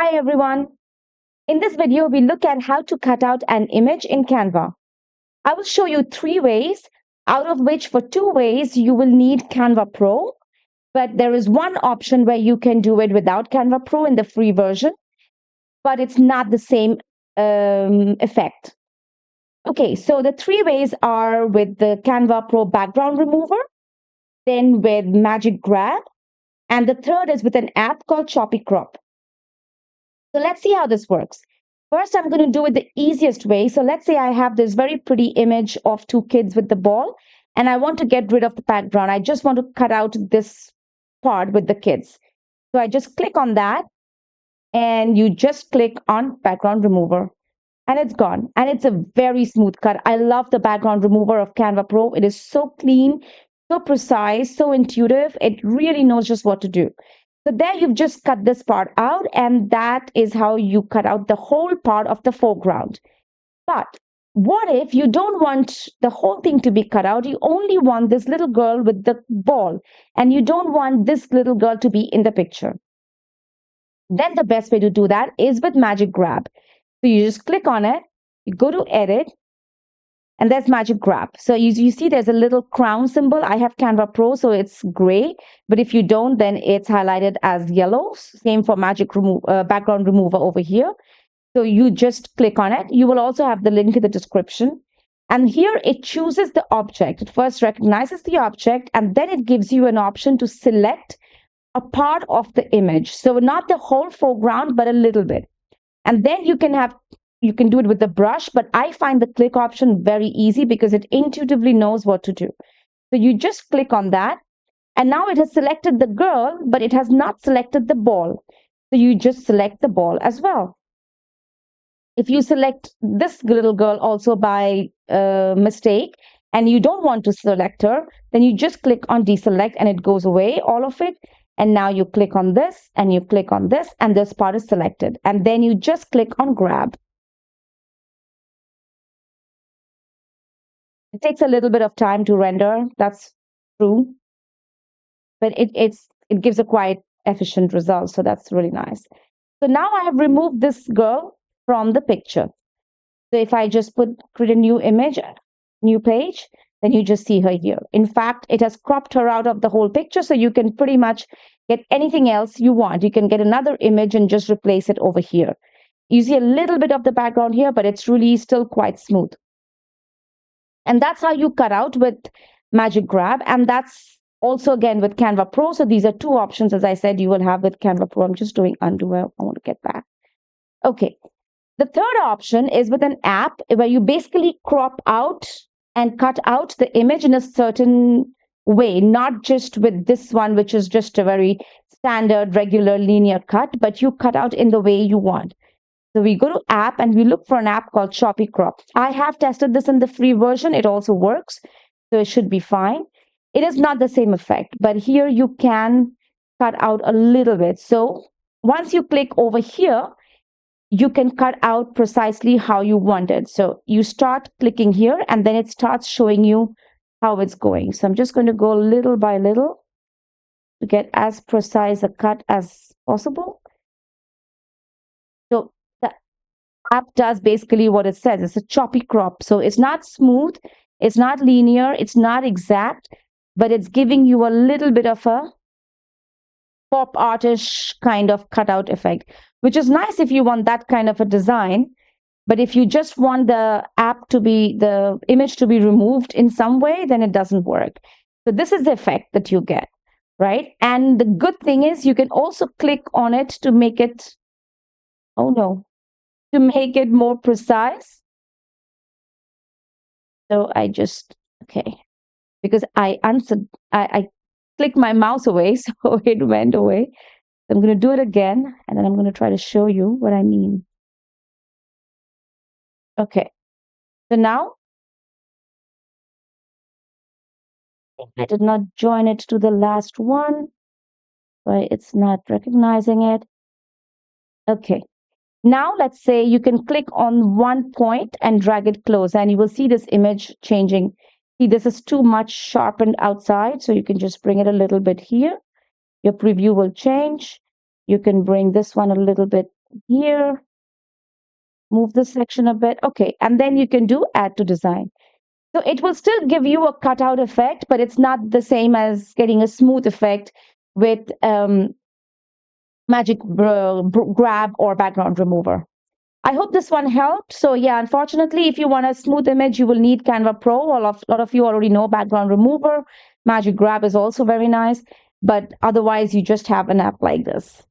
Hi everyone. In this video, we look at how to cut out an image in Canva. I will show you 3 ways, out of which for 2 ways you will need Canva Pro, but there is one option where you can do it without Canva Pro in the free version, but it's not the same effect. Okay, so the 3 ways are with the Canva Pro background remover, then with Magic Grab, and the third is with an app called Choppy Crop. So let's see how this works. First, I'm going to do it the easiest way. So let's say I have this very pretty image of 2 kids with the ball, and I want to get rid of the background. I just want to cut out this part with the kids. So I just click on that, and you just click on background remover, and it's gone. And it's a very smooth cut. I love the background remover of Canva Pro. It is so clean, so precise, so intuitive. It really knows just what to do. So there you've just cut this part out, and that is how you cut out the whole part of the foreground. But what if you don't want the whole thing to be cut out? You only want this little girl with the ball, and you don't want this little girl to be in the picture. Then the best way to do that is with Magic Grab. So you just click on it, you go to edit, and there's Magic Grab. So you see there's a little crown symbol. I have Canva Pro, so it's gray. But if you don't, then it's highlighted as yellow. Same for background remover over here. So you just click on it. You will also have the link in the description. And here it chooses the object. It first recognizes the object, and then it gives you an option to select a part of the image. So not the whole foreground, but a little bit. And then you can do it with the brush, but I find the click option very easy because it intuitively knows what to do. So you just click on that, and now it has selected the girl, but it has not selected the ball. So you just select the ball as well. If you select this little girl also by mistake, and you don't want to select her, then you just click on deselect and it goes away, all of it. And now you click on this and you click on this, and this part is selected. And then you just click on grab. It takes a little bit of time to render, that's true. But it gives a quite efficient result, so that's really nice. So now I have removed this girl from the picture. So if I just create a new image, new page, then you just see her here. In fact, it has cropped her out of the whole picture, so you can pretty much get anything else you want. You can get another image and just replace it over here. You see a little bit of the background here, but it's really still quite smooth. And that's how you cut out with Magic Grab. And that's also, again, with Canva Pro. So these are 2 options, as I said, you will have with Canva Pro. I'm just doing undo. I want to get back. Okay. The third option is with an app where you basically crop out and cut out the image in a certain way, not just with this one, which is just a very standard, regular, linear cut, but you cut out in the way you want. So we go to app and we look for an app called Choppy Crop. I have tested this in the free version. It also works. So it should be fine. It is not the same effect, but here you can cut out a little bit. So once you click over here, you can cut out precisely how you want it. So you start clicking here, and then it starts showing you how it's going. So I'm just going to go little by little to get as precise a cut as possible. So the app does basically what it says. It's a choppy crop. So it's not smooth, it's not linear, it's not exact, but it's giving you a little bit of a pop artish kind of cutout effect, which is nice if you want that kind of a design. But if you just want the image to be removed in some way, then it doesn't work. So this is the effect that you get, right? And the good thing is you can also click on it to make it, to make it more precise. So okay, because I clicked my mouse away, so it went away. I'm going to do it again, and then I'm going to try to show you what I mean. Okay, so now I did not join it to the last one, so it's not recognizing it. Okay, now let's say you can click on one point and drag it close, and you will see this image changing. See, this is too much sharpened outside, so you can just bring it a little bit here. Your preview will change. You can bring this one a little bit here, move this section a bit. Okay, and then you can do add to design. So it will still give you a cutout effect, but it's not the same as getting a smooth effect with magic grab or background remover. I hope this one helped. So yeah, unfortunately, if you want a smooth image, you will need Canva Pro. A lot of you already know background remover. Magic Grab is also very nice, but otherwise you just have an app like this.